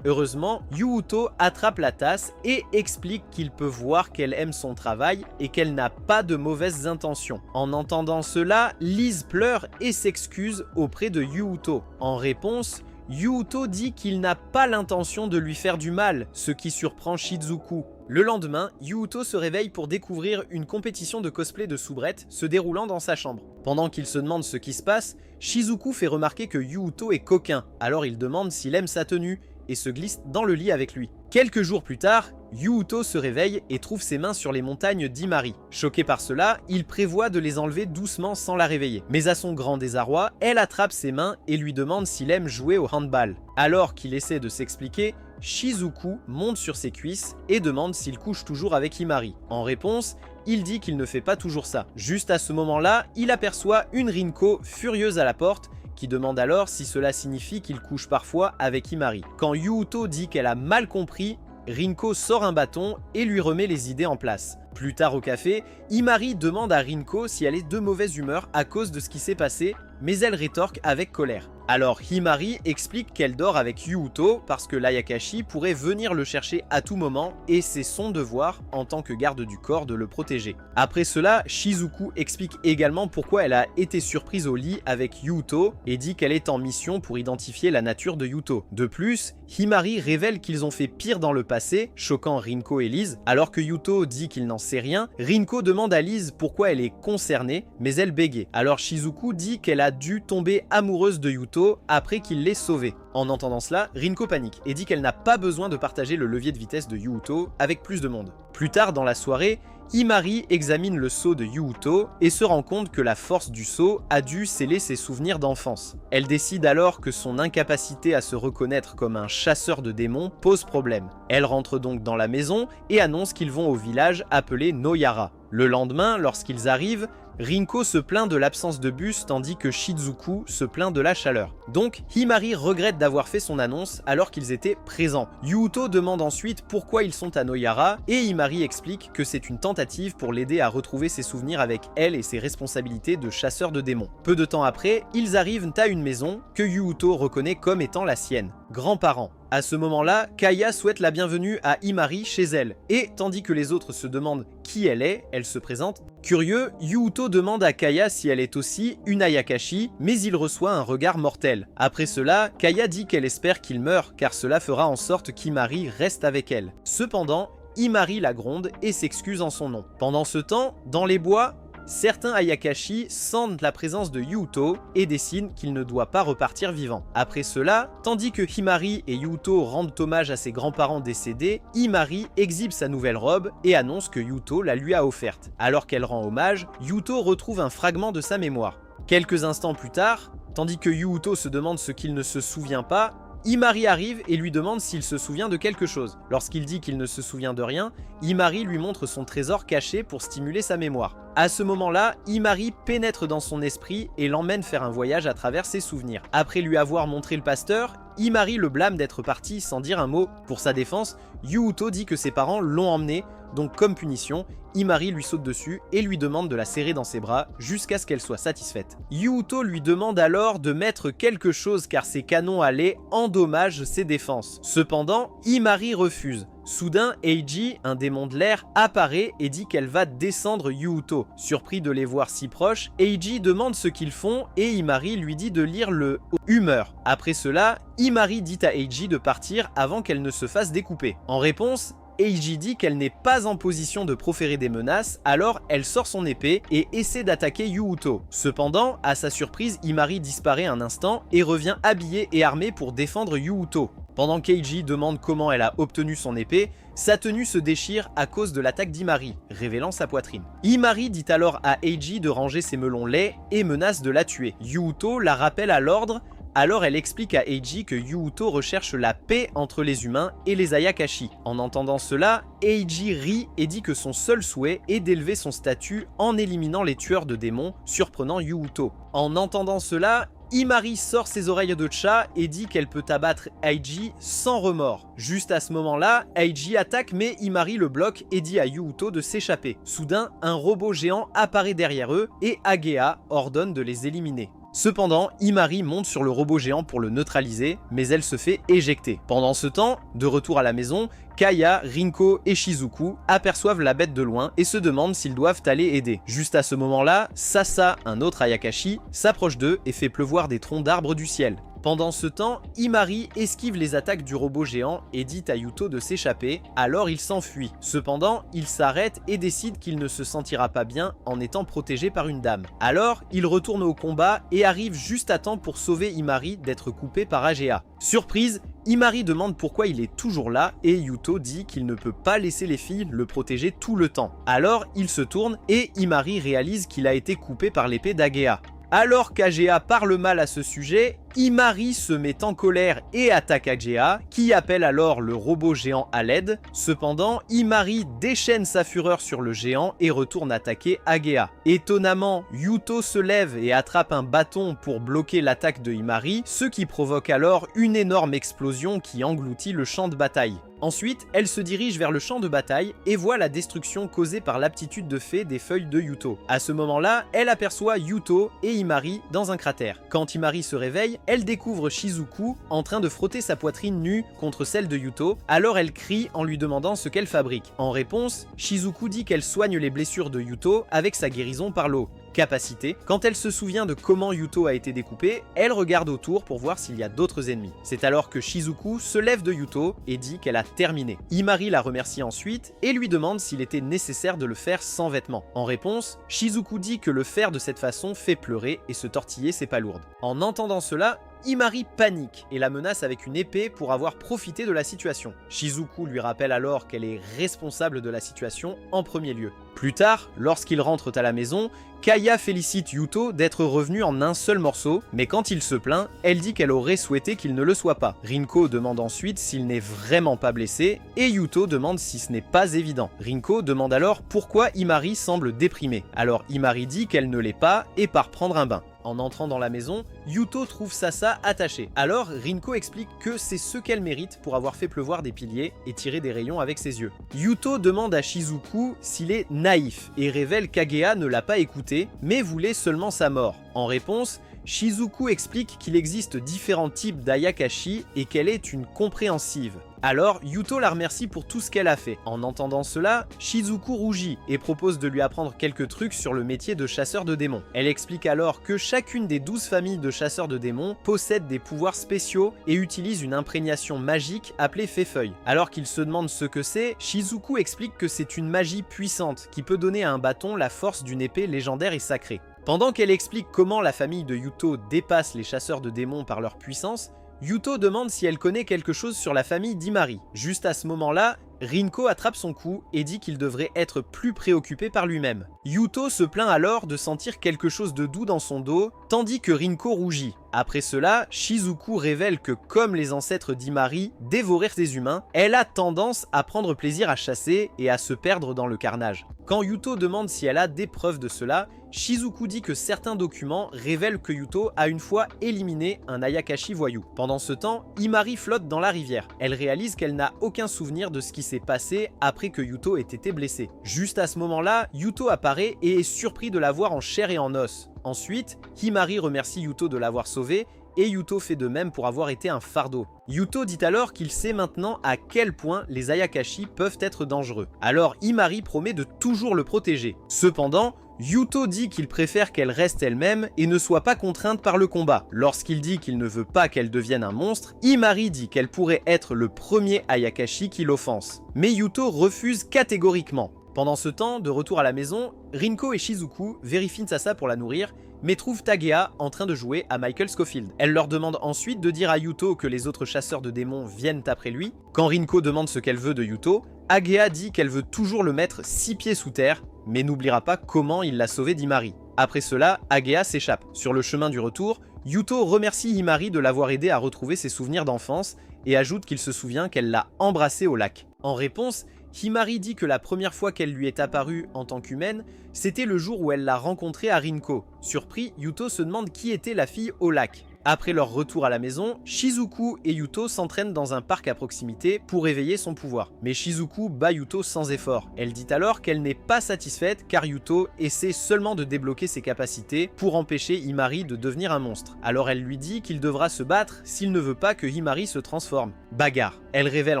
Heureusement, Yuuto attrape la tasse et explique qu'il peut voir qu'elle aime son travail et qu'elle n'a pas de mauvaises intentions. En entendant cela, Lise pleure et s'excuse auprès de Yuuto. En réponse, Yuuto dit qu'il n'a pas l'intention de lui faire du mal, ce qui surprend Shizuku. Le lendemain, Yuuto se réveille pour découvrir une compétition de cosplay de soubrette se déroulant dans sa chambre. Pendant qu'il se demande ce qui se passe, Shizuku fait remarquer que Yuuto est coquin, alors il demande s'il aime sa tenue et se glisse dans le lit avec lui. Quelques jours plus tard, Yuuto se réveille et trouve ses mains sur les montagnes d'Imari. Choqué par cela, il prévoit de les enlever doucement sans la réveiller. Mais à son grand désarroi, elle attrape ses mains et lui demande s'il aime jouer au handball. Alors qu'il essaie de s'expliquer, Shizuku monte sur ses cuisses et demande s'il couche toujours avec Imari. En réponse, il dit qu'il ne fait pas toujours ça. Juste à ce moment-là, il aperçoit une Rinko furieuse à la porte qui demande alors si cela signifie qu'il couche parfois avec Imari. Quand Yuuto dit qu'elle a mal compris, Rinko sort un bâton et lui remet les idées en place. Plus tard au café, Imari demande à Rinko si elle est de mauvaise humeur à cause de ce qui s'est passé, mais elle rétorque avec colère. Alors Himari explique qu'elle dort avec Yuuto parce que l'Ayakashi pourrait venir le chercher à tout moment et c'est son devoir en tant que garde du corps de le protéger. Après cela, Shizuku explique également pourquoi elle a été surprise au lit avec Yuuto et dit qu'elle est en mission pour identifier la nature de Yuuto. De plus, Himari révèle qu'ils ont fait pire dans le passé, choquant Rinko et Lise. Alors que Yuuto dit qu'il n'en sait rien, Rinko demande à Lise pourquoi elle est concernée, mais elle bégaye. Alors Shizuku dit qu'elle a dû tomber amoureuse de Yuuto après qu'il l'ait sauvée. En entendant cela, Rinko panique et dit qu'elle n'a pas besoin de partager le levier de vitesse de Yuuto avec plus de monde. Plus tard dans la soirée, Imari examine le sceau de Yuuto et se rend compte que la force du sceau a dû sceller ses souvenirs d'enfance. Elle décide alors que son incapacité à se reconnaître comme un chasseur de démons pose problème. Elle rentre donc dans la maison et annonce qu'ils vont au village appelé Noyara. Le lendemain, lorsqu'ils arrivent, Rinko se plaint de l'absence de bus tandis que Shizuku se plaint de la chaleur. Donc, Himari regrette d'avoir fait son annonce alors qu'ils étaient présents. Yuuto demande ensuite pourquoi ils sont à Noyara et Himari explique que c'est une tentative pour l'aider à retrouver ses souvenirs avec elle et ses responsabilités de chasseur de démons. Peu de temps après, ils arrivent à une maison que Yuuto reconnaît comme étant la sienne. Grands-parents. À ce moment-là, Kaya souhaite la bienvenue à Imari chez elle, et tandis que les autres se demandent qui elle est, elle se présente. Curieux, Yuuto demande à Kaya si elle est aussi une Ayakashi, mais il reçoit un regard mortel. Après cela, Kaya dit qu'elle espère qu'il meurt, car cela fera en sorte qu'Imari reste avec elle. Cependant, Imari la gronde et s'excuse en son nom. Pendant ce temps, dans les bois, certains Ayakashi sentent la présence de Yuuto et décident qu'il ne doit pas repartir vivant. Après cela, tandis que Himari et Yuuto rendent hommage à ses grands-parents décédés, Imari exhibe sa nouvelle robe et annonce que Yuuto la lui a offerte. Alors qu'elle rend hommage, Yuuto retrouve un fragment de sa mémoire. Quelques instants plus tard, tandis que Yuuto se demande ce qu'il ne se souvient pas, Imari arrive et lui demande s'il se souvient de quelque chose. Lorsqu'il dit qu'il ne se souvient de rien, Imari lui montre son trésor caché pour stimuler sa mémoire. À ce moment-là, Imari pénètre dans son esprit et l'emmène faire un voyage à travers ses souvenirs. Après lui avoir montré le pasteur, Imari le blâme d'être parti sans dire un mot. Pour sa défense, Yuuto dit que ses parents l'ont emmené, donc comme punition, Imari lui saute dessus et lui demande de la serrer dans ses bras jusqu'à ce qu'elle soit satisfaite. Yuuto lui demande alors de mettre quelque chose car ses canons à lait endommagent ses défenses. Cependant, Imari refuse. Soudain, Eiji, un démon de l'air, apparaît et dit qu'elle va descendre Yuuto. Surpris de les voir si proches, Eiji demande ce qu'ils font et Imari lui dit de lire le humeur. Après cela, Imari dit à Eiji de partir avant qu'elle ne se fasse découper. En réponse, Eiji dit qu'elle n'est pas en position de proférer des menaces, alors elle sort son épée et essaie d'attaquer Yuuto. Cependant, à sa surprise, Imari disparaît un instant et revient habillée et armée pour défendre Yuuto. Pendant qu'Eiji demande comment elle a obtenu son épée, sa tenue se déchire à cause de l'attaque d'Imari, révélant sa poitrine. Imari dit alors à Eiji de ranger ses melons laids et menace de la tuer. Yuuto la rappelle à l'ordre. Alors elle explique à Eiji que Yuuto recherche la paix entre les humains et les Ayakashi. En entendant cela, Eiji rit et dit que son seul souhait est d'élever son statut en éliminant les tueurs de démons, surprenant Yuuto. En entendant cela, Imari sort ses oreilles de chat et dit qu'elle peut abattre Eiji sans remords. Juste à ce moment-là, Eiji attaque mais Imari le bloque et dit à Yuuto de s'échapper. Soudain, un robot géant apparaît derrière eux et Agea ordonne de les éliminer. Cependant, Himari monte sur le robot géant pour le neutraliser, mais elle se fait éjecter. Pendant ce temps, de retour à la maison, Kaya, Rinko et Shizuku aperçoivent la bête de loin et se demandent s'ils doivent aller aider. Juste à ce moment-là, Sasa, un autre Ayakashi, s'approche d'eux et fait pleuvoir des troncs d'arbres du ciel. Pendant ce temps, Himari esquive les attaques du robot géant et dit à Yuto de s'échapper, alors il s'enfuit. Cependant, il s'arrête et décide qu'il ne se sentira pas bien en étant protégé par une dame. Alors, il retourne au combat et arrive juste à temps pour sauver Himari d'être coupé par Agea. Surprise, Himari demande pourquoi il est toujours là et Yuto dit qu'il ne peut pas laisser les filles le protéger tout le temps. Alors, il se tourne et Himari réalise qu'il a été coupé par l'épée d'Agea. Alors qu'Agea parle mal à ce sujet, Himari se met en colère et attaque Agea, qui appelle alors le robot géant à l'aide. Cependant, Himari déchaîne sa fureur sur le géant et retourne attaquer Agea. Étonnamment, Yuto se lève et attrape un bâton pour bloquer l'attaque de Himari, ce qui provoque alors une énorme explosion qui engloutit le champ de bataille. Ensuite, elle se dirige vers le champ de bataille et voit la destruction causée par l'aptitude de fée des feuilles de Yuto. À ce moment-là, elle aperçoit Yuto et Himari dans un cratère. Quand Himari se réveille, elle découvre Shizuku en train de frotter sa poitrine nue contre celle de Yuto, alors elle crie en lui demandant ce qu'elle fabrique. En réponse, Shizuku dit qu'elle soigne les blessures de Yuto avec sa guérison par l'eau. Capacité, quand elle se souvient de comment Yuto a été découpé, elle regarde autour pour voir s'il y a d'autres ennemis. C'est alors que Shizuku se lève de Yuto et dit qu'elle a terminé. Himari la remercie ensuite et lui demande s'il était nécessaire de le faire sans vêtements. En réponse, Shizuku dit que le faire de cette façon fait pleurer et se tortiller ses palourdes. En entendant cela, Himari panique et la menace avec une épée pour avoir profité de la situation. Shizuku lui rappelle alors qu'elle est responsable de la situation en premier lieu. Plus tard, lorsqu'ils rentrent à la maison, Kaya félicite Yuto d'être revenu en un seul morceau, mais quand il se plaint, elle dit qu'elle aurait souhaité qu'il ne le soit pas. Rinko demande ensuite s'il n'est vraiment pas blessé, et Yuto demande si ce n'est pas évident. Rinko demande alors pourquoi Himari semble déprimée. Alors Himari dit qu'elle ne l'est pas et part prendre un bain. En entrant dans la maison, Yuto trouve Sasa attachée. Alors Rinko explique que c'est ce qu'elle mérite pour avoir fait pleuvoir des piliers et tirer des rayons avec ses yeux. Yuto demande à Shizuku s'il est naïf et révèle qu'Agea ne l'a pas écouté, mais voulait seulement sa mort. En réponse, Shizuku explique qu'il existe différents types d'Ayakashi et qu'elle est une compréhensive. Alors, Yuto la remercie pour tout ce qu'elle a fait. En entendant cela, Shizuku rougit et propose de lui apprendre quelques trucs sur le métier de chasseur de démons. Elle explique alors que chacune des 12 familles de chasseurs de démons possède des pouvoirs spéciaux et utilise une imprégnation magique appelée Fée-Feuille. Alors qu'il se demande ce que c'est, Shizuku explique que c'est une magie puissante qui peut donner à un bâton la force d'une épée légendaire et sacrée. Pendant qu'elle explique comment la famille de Yuto dépasse les chasseurs de démons par leur puissance, Yuto demande si elle connaît quelque chose sur la famille d'Himari. Juste à ce moment-là, Rinko attrape son cou et dit qu'il devrait être plus préoccupé par lui-même. Yuto se plaint alors de sentir quelque chose de doux dans son dos, tandis que Rinko rougit. Après cela, Shizuku révèle que comme les ancêtres d'Himari dévorèrent des humains, elle a tendance à prendre plaisir à chasser et à se perdre dans le carnage. Quand Yuto demande si elle a des preuves de cela, Shizuku dit que certains documents révèlent que Yuto a une fois éliminé un Ayakashi voyou. Pendant ce temps, Himari flotte dans la rivière. Elle réalise qu'elle n'a aucun souvenir de ce qui s'est passé après que Yuto ait été blessé. Juste à ce moment-là, Yuto apparaît et est surpris de la voir en chair et en os. Ensuite, Himari remercie Yuto de l'avoir sauvé et Yuto fait de même pour avoir été un fardeau. Yuto dit alors qu'il sait maintenant à quel point les Ayakashi peuvent être dangereux. Alors Himari promet de toujours le protéger. Cependant, Yuto dit qu'il préfère qu'elle reste elle-même et ne soit pas contrainte par le combat. Lorsqu'il dit qu'il ne veut pas qu'elle devienne un monstre, Himari dit qu'elle pourrait être le premier Ayakashi qui l'offense. Mais Yuto refuse catégoriquement. Pendant ce temps, de retour à la maison, Rinko et Shizuku vérifient Sasa pour la nourrir, mais trouvent Agea en train de jouer à Michael Scofield. Elle leur demande ensuite de dire à Yuto que les autres chasseurs de démons viennent après lui. Quand Rinko demande ce qu'elle veut de Yuto, Agea dit qu'elle veut toujours le mettre 6 pieds sous terre, mais n'oubliera pas comment il l'a sauvé d'Himari. Après cela, Agea s'échappe. Sur le chemin du retour, Yuto remercie Himari de l'avoir aidé à retrouver ses souvenirs d'enfance et ajoute qu'il se souvient qu'elle l'a embrassé au lac. En réponse, Himari dit que la première fois qu'elle lui est apparue en tant qu'humaine, c'était le jour où elle l'a rencontrée à Rinko. Surpris, Yuto se demande qui était la fille au lac. Après leur retour à la maison, Shizuku et Yuto s'entraînent dans un parc à proximité pour éveiller son pouvoir. Mais Shizuku bat Yuto sans effort. Elle dit alors qu'elle n'est pas satisfaite car Yuto essaie seulement de débloquer ses capacités pour empêcher Himari de devenir un monstre. Alors elle lui dit qu'il devra se battre s'il ne veut pas que Himari se transforme. Bagarre. Elle révèle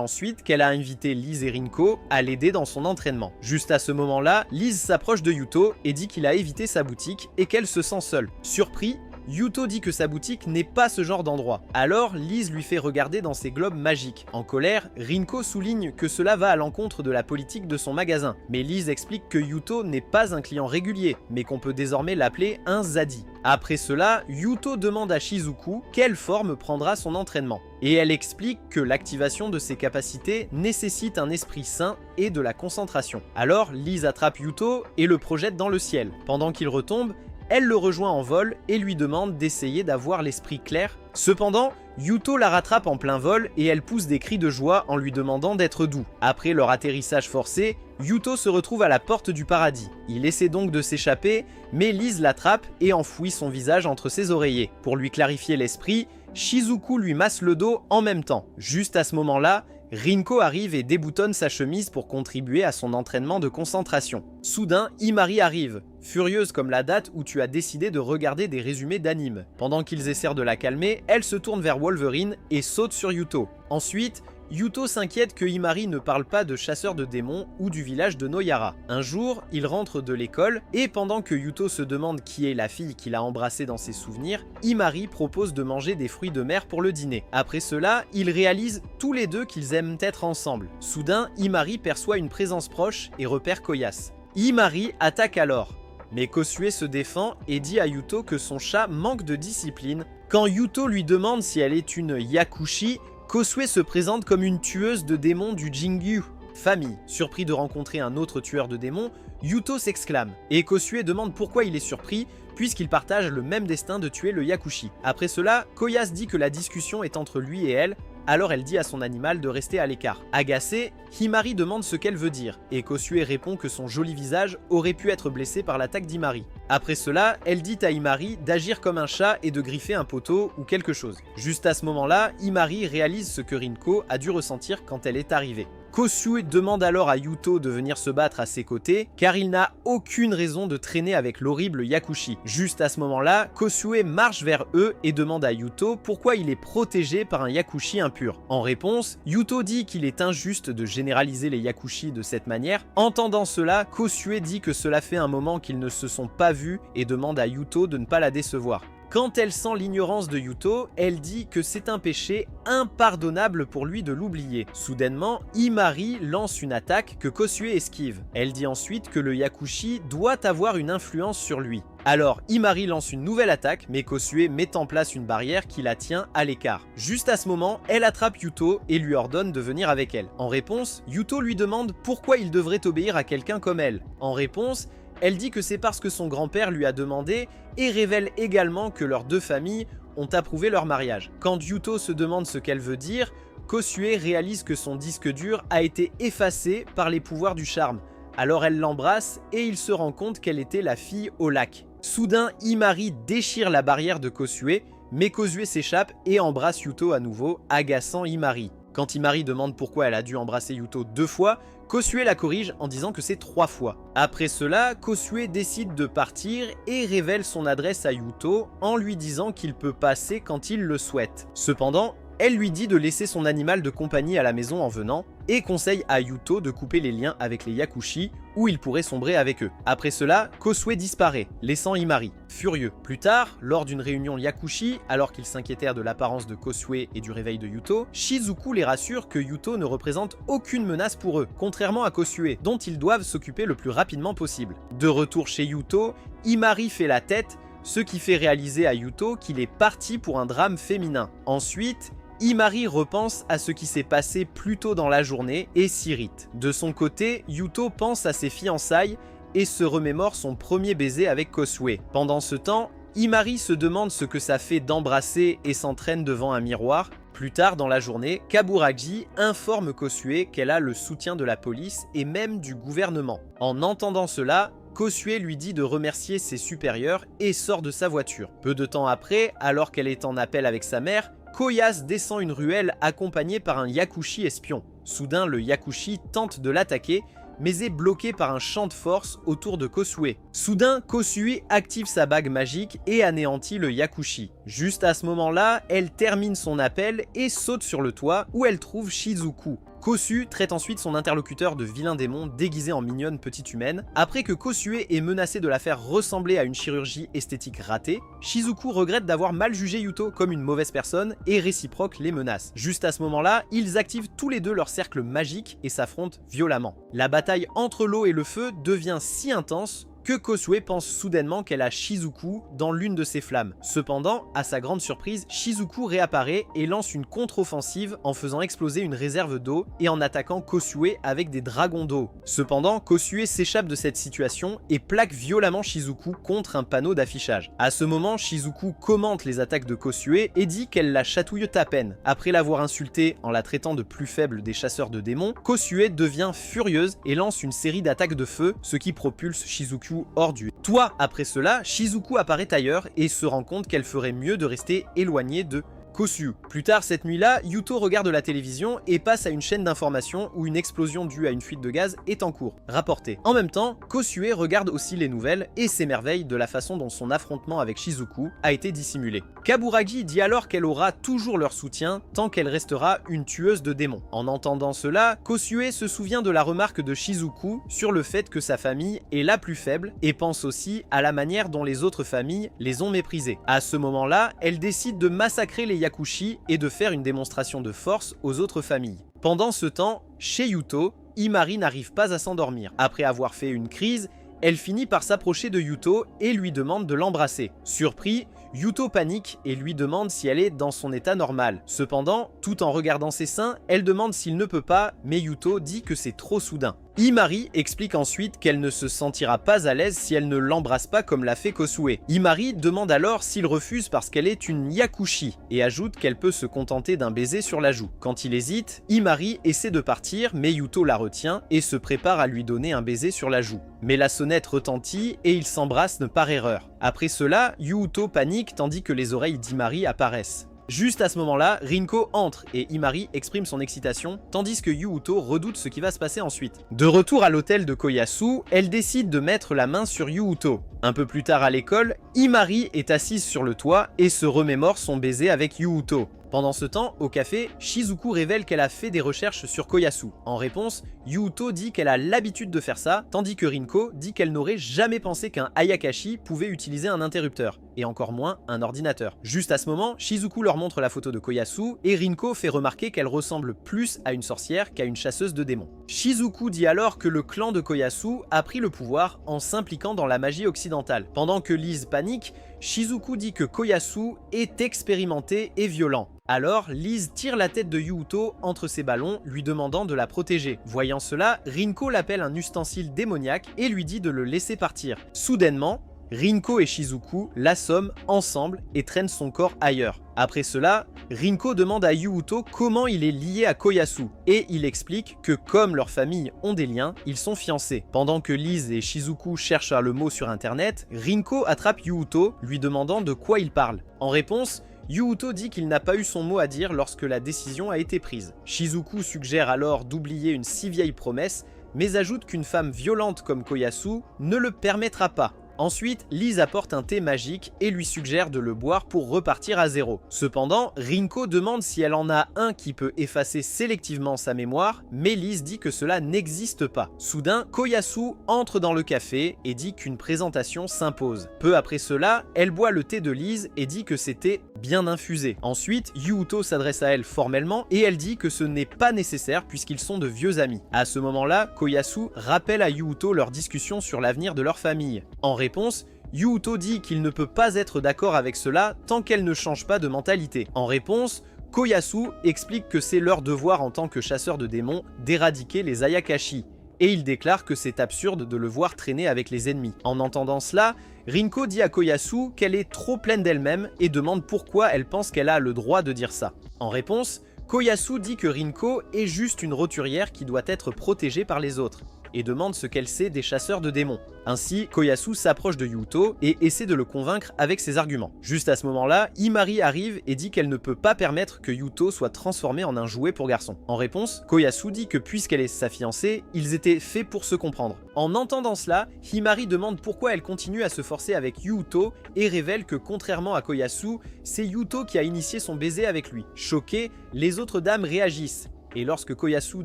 ensuite qu'elle a invité Liz et Rinko à l'aider dans son entraînement. Juste à ce moment-là, Liz s'approche de Yuto et dit qu'il a évité sa boutique et qu'elle se sent seule. Surpris, Yuto dit que sa boutique n'est pas ce genre d'endroit. Alors, Liz lui fait regarder dans ses globes magiques. En colère, Rinko souligne que cela va à l'encontre de la politique de son magasin. Mais Liz explique que Yuto n'est pas un client régulier, mais qu'on peut désormais l'appeler un Zadi. Après cela, Yuto demande à Shizuku quelle forme prendra son entraînement. Et elle explique que l'activation de ses capacités nécessite un esprit sain et de la concentration. Alors, Liz attrape Yuto et le projette dans le ciel. Pendant qu'il retombe, elle le rejoint en vol et lui demande d'essayer d'avoir l'esprit clair. Cependant, Yuto la rattrape en plein vol et elle pousse des cris de joie en lui demandant d'être doux. Après leur atterrissage forcé, Yuto se retrouve à la porte du paradis. Il essaie donc de s'échapper, mais Liz l'attrape et enfouit son visage entre ses oreillers. Pour lui clarifier l'esprit, Shizuku lui masse le dos en même temps. Juste à ce moment-là, Rinko arrive et déboutonne sa chemise pour contribuer à son entraînement de concentration. Soudain, Himari arrive, furieuse comme la date où tu as décidé de regarder des résumés d'anime. Pendant qu'ils essaient de la calmer, elle se tourne vers Wolverine et saute sur Yuto. Ensuite, Yuto s'inquiète que Himari ne parle pas de chasseurs de démons ou du village de Noyara. Un jour, il rentre de l'école et pendant que Yuto se demande qui est la fille qu'il a embrassée dans ses souvenirs, Himari propose de manger des fruits de mer pour le dîner. Après cela, ils réalisent tous les deux qu'ils aiment être ensemble. Soudain, Himari perçoit une présence proche et repère Koyas. Himari attaque alors. Mais Kosue se défend et dit à Yuto que son chat manque de discipline. Quand Yuto lui demande si elle est une Yakushi, Kosue se présente comme une tueuse de démons du Jingyu, famille. Surpris de rencontrer un autre tueur de démons, Yuto s'exclame, et Kosue demande pourquoi il est surpris, puisqu'il partage le même destin de tuer le Yakushi. Après cela, Koyas dit que la discussion est entre lui et elle, alors elle dit à son animal de rester à l'écart. Agacée, Himari demande ce qu'elle veut dire, et Kosue répond que son joli visage aurait pu être blessé par l'attaque d'Himari. Après cela, elle dit à Himari d'agir comme un chat et de griffer un poteau ou quelque chose. Juste à ce moment-là, Himari réalise ce que Rinko a dû ressentir quand elle est arrivée. Kosue demande alors à Yuto de venir se battre à ses côtés, car il n'a aucune raison de traîner avec l'horrible Yakushi. Juste à ce moment-là, Kosue marche vers eux et demande à Yuto pourquoi il est protégé par un Yakushi impur. En réponse, Yuto dit qu'il est injuste de généraliser les Yakushi de cette manière. Entendant cela, Kosue dit que cela fait un moment qu'ils ne se sont pas vus et demande à Yuto de ne pas la décevoir. Quand elle sent l'ignorance de Yuto, elle dit que c'est un péché impardonnable pour lui de l'oublier. Soudainement, Himari lance une attaque que Kosue esquive. Elle dit ensuite que le Yakushi doit avoir une influence sur lui. Alors, Himari lance une nouvelle attaque, mais Kosue met en place une barrière qui la tient à l'écart. Juste à ce moment, elle attrape Yuto et lui ordonne de venir avec elle. En réponse, Yuto lui demande pourquoi il devrait obéir à quelqu'un comme elle. En réponse, elle dit que c'est parce que son grand-père lui a demandé et révèle également que leurs deux familles ont approuvé leur mariage. Quand Yuto se demande ce qu'elle veut dire, Kosue réalise que son disque dur a été effacé par les pouvoirs du charme. Alors elle l'embrasse et il se rend compte qu'elle était la fille au lac. Soudain, Himari déchire la barrière de Kosue, mais Kosue s'échappe et embrasse Yuto à nouveau, agaçant Himari. Quand Himari demande pourquoi elle a dû embrasser Yuto 2 fois, Kosue la corrige en disant que c'est 3 fois. Après cela, Kosue décide de partir et révèle son adresse à Yuto en lui disant qu'il peut passer quand il le souhaite. Cependant, elle lui dit de laisser son animal de compagnie à la maison en venant et conseille à Yuto de couper les liens avec les Yakushi où il pourrait sombrer avec eux. Après cela, Kosue disparaît, laissant Himari furieux. Plus tard, lors d'une réunion Yakushi, alors qu'ils s'inquiétèrent de l'apparence de Kosue et du réveil de Yuto, Shizuku les rassure que Yuto ne représente aucune menace pour eux, contrairement à Kosue, dont ils doivent s'occuper le plus rapidement possible. De retour chez Yuto, Himari fait la tête, ce qui fait réaliser à Yuto qu'il est parti pour un drame féminin. Ensuite, Himari repense à ce qui s'est passé plus tôt dans la journée et s'irrite. De son côté, Yuto pense à ses fiançailles et se remémore son premier baiser avec Kosue. Pendant ce temps, Himari se demande ce que ça fait d'embrasser et s'entraîne devant un miroir. Plus tard dans la journée, Kaburagi informe Kosue qu'elle a le soutien de la police et même du gouvernement. En entendant cela, Kosue lui dit de remercier ses supérieurs et sort de sa voiture. Peu de temps après, alors qu'elle est en appel avec sa mère, Koyas descend une ruelle accompagné par un Yakushi espion. Soudain, le Yakushi tente de l'attaquer, mais est bloqué par un champ de force autour de Kosue. Soudain, Kosue active sa bague magique et anéantit le Yakushi. Juste à ce moment-là, elle termine son appel et saute sur le toit où elle trouve Shizuku. Kosu traite ensuite son interlocuteur de vilain démon déguisé en mignonne petite humaine. Après que Kosue ait menacé de la faire ressembler à une chirurgie esthétique ratée, Shizuku regrette d'avoir mal jugé Yuto comme une mauvaise personne et réciproque les menaces. Juste à ce moment-là, ils activent tous les deux leur cercle magique et s'affrontent violemment. La bataille entre l'eau et le feu devient si intense que Kosue pense soudainement qu'elle a Shizuku dans l'une de ses flammes. Cependant, à sa grande surprise, Shizuku réapparaît et lance une contre-offensive en faisant exploser une réserve d'eau et en attaquant Kosue avec des dragons d'eau. Cependant, Kosue s'échappe de cette situation et plaque violemment Shizuku contre un panneau d'affichage. À ce moment, Shizuku commente les attaques de Kosue et dit qu'elle la chatouille à peine. Après l'avoir insultée en la traitant de plus faible des chasseurs de démons, Kosue devient furieuse et lance une série d'attaques de feu, ce qui propulse Shizuku hors du toit. Après cela, Shizuku apparaît ailleurs et se rend compte qu'elle ferait mieux de rester éloignée de Kosue. Plus tard cette nuit-là, Yuto regarde la télévision et passe à une chaîne d'information où une explosion due à une fuite de gaz est en cours, rapportée. En même temps, Kosue regarde aussi les nouvelles et s'émerveille de la façon dont son affrontement avec Shizuku a été dissimulé. Kaburagi dit alors qu'elle aura toujours leur soutien tant qu'elle restera une tueuse de démons. En entendant cela, Kosue se souvient de la remarque de Shizuku sur le fait que sa famille est la plus faible et pense aussi à la manière dont les autres familles les ont méprisées. À ce moment-là, elle décide de massacrer les Yakushi et de faire une démonstration de force aux autres familles. Pendant ce temps, chez Yuto, Imari n'arrive pas à s'endormir. Après avoir fait une crise, elle finit par s'approcher de Yuto et lui demande de l'embrasser. Surpris, Yuto panique et lui demande si elle est dans son état normal. Cependant, tout en regardant ses seins, elle demande s'il ne peut pas, mais Yuto dit que c'est trop soudain. Imari explique ensuite qu'elle ne se sentira pas à l'aise si elle ne l'embrasse pas comme l'a fait Kosue. Imari demande alors s'il refuse parce qu'elle est une Yakushi et ajoute qu'elle peut se contenter d'un baiser sur la joue. Quand il hésite, Imari essaie de partir mais Yuto la retient et se prépare à lui donner un baiser sur la joue. Mais la sonnette retentit et ils s'embrassent par erreur. Après cela, Yuto panique tandis que les oreilles d'Imari apparaissent. Juste à ce moment-là, Rinko entre et Imari exprime son excitation, tandis que Yuuto redoute ce qui va se passer ensuite. De retour à l'hôtel de Koyasu, elle décide de mettre la main sur Yuuto. Un peu plus tard à l'école, Imari est assise sur le toit et se remémore son baiser avec Yuuto. Pendant ce temps, au café, Shizuku révèle qu'elle a fait des recherches sur Koyasu. En réponse, Yuuto dit qu'elle a l'habitude de faire ça, tandis que Rinko dit qu'elle n'aurait jamais pensé qu'un Ayakashi pouvait utiliser un interrupteur, et encore moins un ordinateur. Juste à ce moment, Shizuku leur montre la photo de Koyasu, et Rinko fait remarquer qu'elle ressemble plus à une sorcière qu'à une chasseuse de démons. Shizuku dit alors que le clan de Koyasu a pris le pouvoir en s'impliquant dans la magie occidentale. Pendant que Liz panique, Shizuku dit que Koyasu est expérimenté et violent. Alors, Liz tire la tête de Yuuto entre ses ballons, lui demandant de la protéger. Voyant cela, Rinko l'appelle un ustensile démoniaque et lui dit de le laisser partir. Soudainement, Rinko et Shizuku l'assomment ensemble et traînent son corps ailleurs. Après cela, Rinko demande à Yuuto comment il est lié à Koyasu, et il explique que comme leurs familles ont des liens, ils sont fiancés. Pendant que Liz et Shizuku cherchent le mot sur internet, Rinko attrape Yuuto, lui demandant de quoi il parle. En réponse, Yuuto dit qu'il n'a pas eu son mot à dire lorsque la décision a été prise. Shizuku suggère alors d'oublier une si vieille promesse, mais ajoute qu'une femme violente comme Koyasu ne le permettra pas. Ensuite, Liz apporte un thé magique et lui suggère de le boire pour repartir à zéro. Cependant, Rinko demande si elle en a un qui peut effacer sélectivement sa mémoire, mais Liz dit que cela n'existe pas. Soudain, Koyasu entre dans le café et dit qu'une présentation s'impose. Peu après cela, elle boit le thé de Liz et dit que c'était bien infusé. Ensuite, Yuuto s'adresse à elle formellement et elle dit que ce n'est pas nécessaire puisqu'ils sont de vieux amis. À ce moment-là, Koyasu rappelle à Yuuto leur discussion sur l'avenir de leur famille. En réponse, Yuuto dit qu'il ne peut pas être d'accord avec cela tant qu'elle ne change pas de mentalité. En réponse, Koyasu explique que c'est leur devoir en tant que chasseur de démons d'éradiquer les Ayakashi, et il déclare que c'est absurde de le voir traîner avec les ennemis. En entendant cela, Rinko dit à Koyasu qu'elle est trop pleine d'elle-même et demande pourquoi elle pense qu'elle a le droit de dire ça. En réponse, Koyasu dit que Rinko est juste une roturière qui doit être protégée par les autres. et demande ce qu'elle sait des chasseurs de démons. Ainsi, Koyasu s'approche de Yuto et essaie de le convaincre avec ses arguments. Juste à ce moment-là, Himari arrive et dit qu'elle ne peut pas permettre que Yuto soit transformé en un jouet pour garçon. En réponse, Koyasu dit que puisqu'elle est sa fiancée, ils étaient faits pour se comprendre. En entendant cela, Himari demande pourquoi elle continue à se forcer avec Yuto et révèle que contrairement à Koyasu, c'est Yuto qui a initié son baiser avec lui. Choquées, les autres dames réagissent. Et lorsque Koyasu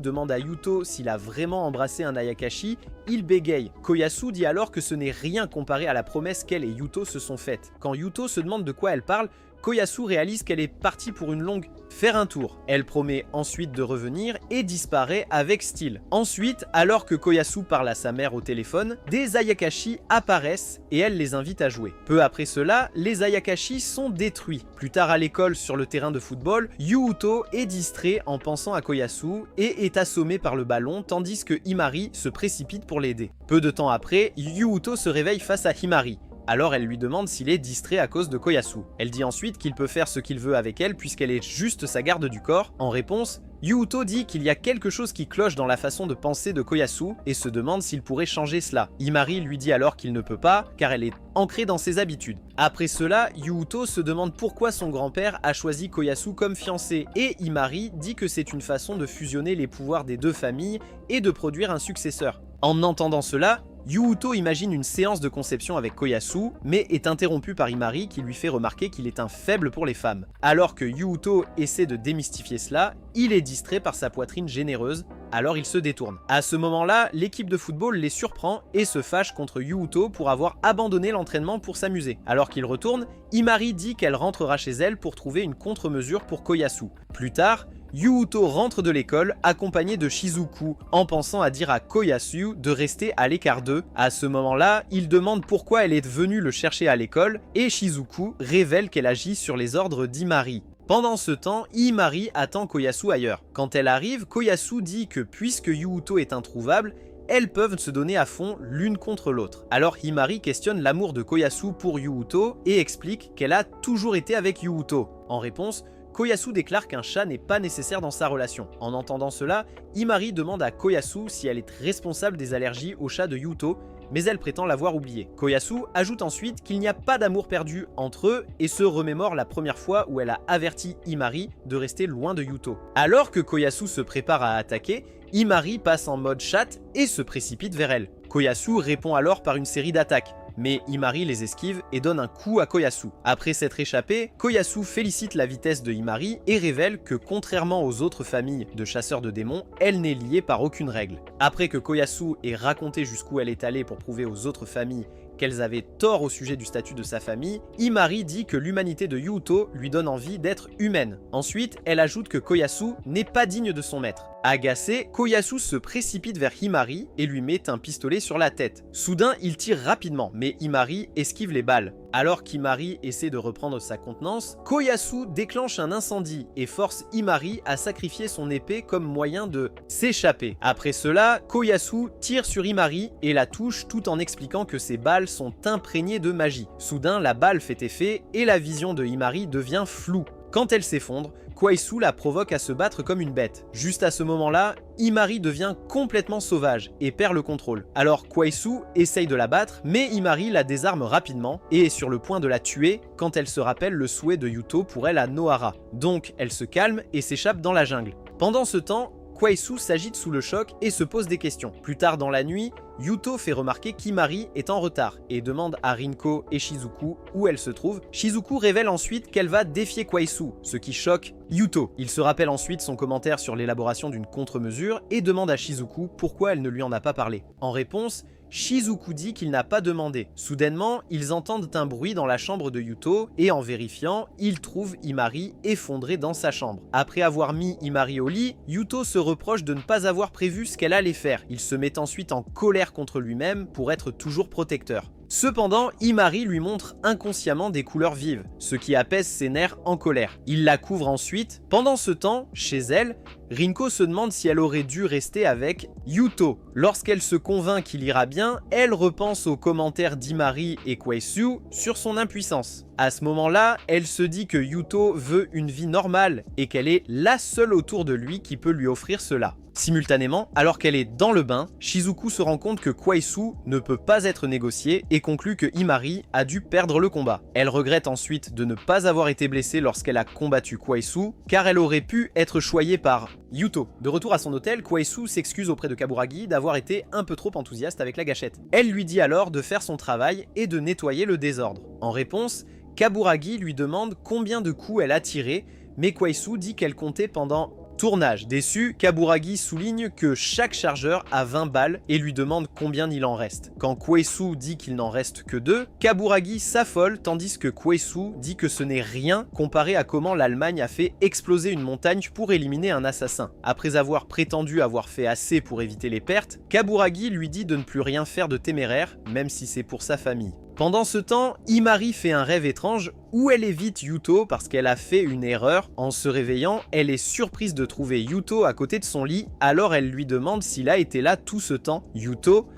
demande à Yuto s'il a vraiment embrassé un Ayakashi, il bégaye. Koyasu dit alors que ce n'est rien comparé à la promesse qu'elle et Yuto se sont faites. Quand Yuto se demande de quoi elle parle, Koyasu réalise qu'elle est partie pour une longue faire un tour. Elle promet ensuite de revenir et disparaît avec style. Ensuite, alors que Koyasu parle à sa mère au téléphone, des Ayakashi apparaissent et elle les invite à jouer. Peu après cela, les Ayakashi sont détruits. Plus tard à l'école, sur le terrain de football, Yuto est distrait en pensant à Koyasu et est assommé par le ballon tandis que Himari se précipite pour l'aider. Peu de temps après, Yuto se réveille face à Himari. Alors elle lui demande s'il est distrait à cause de Koyasu. Elle dit ensuite qu'il peut faire ce qu'il veut avec elle puisqu'elle est juste sa garde du corps. En réponse, Yuto dit qu'il y a quelque chose qui cloche dans la façon de penser de Koyasu et se demande s'il pourrait changer cela. Himari lui dit alors qu'il ne peut pas car elle est ancrée dans ses habitudes. Après cela, Yuto se demande pourquoi son grand-père a choisi Koyasu comme fiancé et Himari dit que c'est une façon de fusionner les pouvoirs des deux familles et de produire un successeur. En entendant cela, Yuto imagine une séance de conception avec Koyasu, mais est interrompu par Himari qui lui fait remarquer qu'il est un faible pour les femmes. Alors que Yuto essaie de démystifier cela, il est distrait par sa poitrine généreuse, alors il se détourne. À ce moment-là, l'équipe de football les surprend et se fâche contre Yuto pour avoir abandonné l'entraînement pour s'amuser. Alors qu'il retourne, Himari dit qu'elle rentrera chez elle pour trouver une contre-mesure pour Koyasu. Plus tard, Yuto rentre de l'école accompagné de Shizuku en pensant à dire à Koyasu de rester à l'écart d'eux. À ce moment-là, il demande pourquoi elle est venue le chercher à l'école et Shizuku révèle qu'elle agit sur les ordres d'Himari. Pendant ce temps, Himari attend Koyasu ailleurs. Quand elle arrive, Koyasu dit que puisque Yuto est introuvable, elles peuvent se donner à fond l'une contre l'autre. Alors Himari questionne l'amour de Koyasu pour Yuto et explique qu'elle a toujours été avec Yuto. En réponse, Koyasu déclare qu'un chat n'est pas nécessaire dans sa relation. En entendant cela, Himari demande à Koyasu si elle est responsable des allergies au chat de Yuto, mais elle prétend l'avoir oublié. Koyasu ajoute ensuite qu'il n'y a pas d'amour perdu entre eux et se remémore la première fois où elle a averti Himari de rester loin de Yuto. Alors que Koyasu se prépare à attaquer, Himari passe en mode chat et se précipite vers elle. Koyasu répond alors par une série d'attaques, mais Himari les esquive et donne un coup à Koyasu. Après s'être échappé, Koyasu félicite la vitesse de Himari et révèle que contrairement aux autres familles de chasseurs de démons, elle n'est liée par aucune règle. Après que Koyasu ait raconté jusqu'où elle est allée pour prouver aux autres familles qu'elles avaient tort au sujet du statut de sa famille, Himari dit que l'humanité de Yuto lui donne envie d'être humaine. Ensuite, elle ajoute que Koyasu n'est pas digne de son maître. Agacé, Koyasu se précipite vers Himari et lui met un pistolet sur la tête. Soudain, il tire rapidement, mais Himari esquive les balles. Alors qu'Himari essaie de reprendre sa contenance, Koyasu déclenche un incendie et force Himari à sacrifier son épée comme moyen de s'échapper. Après cela, Koyasu tire sur Himari et la touche tout en expliquant que ses balles sont imprégnées de magie. Soudain, la balle fait effet et la vision de Himari devient floue. Quand elle s'effondre, Koyasu la provoque à se battre comme une bête. Juste à ce moment-là, Himari devient complètement sauvage et perd le contrôle. Alors Koyasu essaye de la battre, mais Himari la désarme rapidement et est sur le point de la tuer quand elle se rappelle le souhait de Yuto pour elle à Nohara. Donc elle se calme et s'échappe dans la jungle. Pendant ce temps, Koyasu s'agite sous le choc et se pose des questions. Plus tard dans la nuit, Yuto fait remarquer qu'Himari est en retard et demande à Rinko et Shizuku où elle se trouve. Shizuku révèle ensuite qu'elle va défier Koyasu, ce qui choque Yuto. Il se rappelle ensuite son commentaire sur l'élaboration d'une contre-mesure et demande à Shizuku pourquoi elle ne lui en a pas parlé. En réponse, Shizuku dit qu'il n'a pas demandé. Soudainement, ils entendent un bruit dans la chambre de Yuto et en vérifiant, ils trouvent Himari effondrée dans sa chambre. Après avoir mis Himari au lit, Yuto se reproche de ne pas avoir prévu ce qu'elle allait faire. Il se met ensuite en colère contre lui-même pour être toujours protecteur. Cependant, Himari lui montre inconsciemment des couleurs vives, ce qui apaise ses nerfs en colère. Il la couvre ensuite. Pendant ce temps, chez elle, Rinko se demande si elle aurait dû rester avec Yuto. Lorsqu'elle se convainc qu'il ira bien, elle repense aux commentaires d'Imari et Kwaisu sur son impuissance. À ce moment-là, elle se dit que Yuto veut une vie normale et qu'elle est la seule autour de lui qui peut lui offrir cela. Simultanément, alors qu'elle est dans le bain, Shizuku se rend compte que Kwaisu ne peut pas être négocié et conclut que Imari a dû perdre le combat. Elle regrette ensuite de ne pas avoir été blessée lorsqu'elle a combattu Kwaisu, car elle aurait pu être choyée par Yuto. De retour à son hôtel, Kwaisu s'excuse auprès de Kaburagi d'avoir été un peu trop enthousiaste avec la gâchette. Elle lui dit alors de faire son travail et de nettoyer le désordre. En réponse, Kaburagi lui demande combien de coups elle a tiré, mais Kwaisu dit qu'elle comptait pendant tournage. Déçu, Kaburagi souligne que chaque chargeur a 20 balles et lui demande combien il en reste. Quand Kwaisu dit qu'il n'en reste que 2, Kaburagi s'affole tandis que Kwaisu dit que ce n'est rien comparé à comment l'Allemagne a fait exploser une montagne pour éliminer un assassin. Après avoir prétendu avoir fait assez pour éviter les pertes, Kaburagi lui dit de ne plus rien faire de téméraire, même si c'est pour sa famille. Pendant ce temps, Imari fait un rêve étrange où elle évite Yuto parce qu'elle a fait une erreur. En se réveillant, elle est surprise de trouver Yuto à côté de son lit, alors elle lui demande s'il a été là tout ce temps. Yuto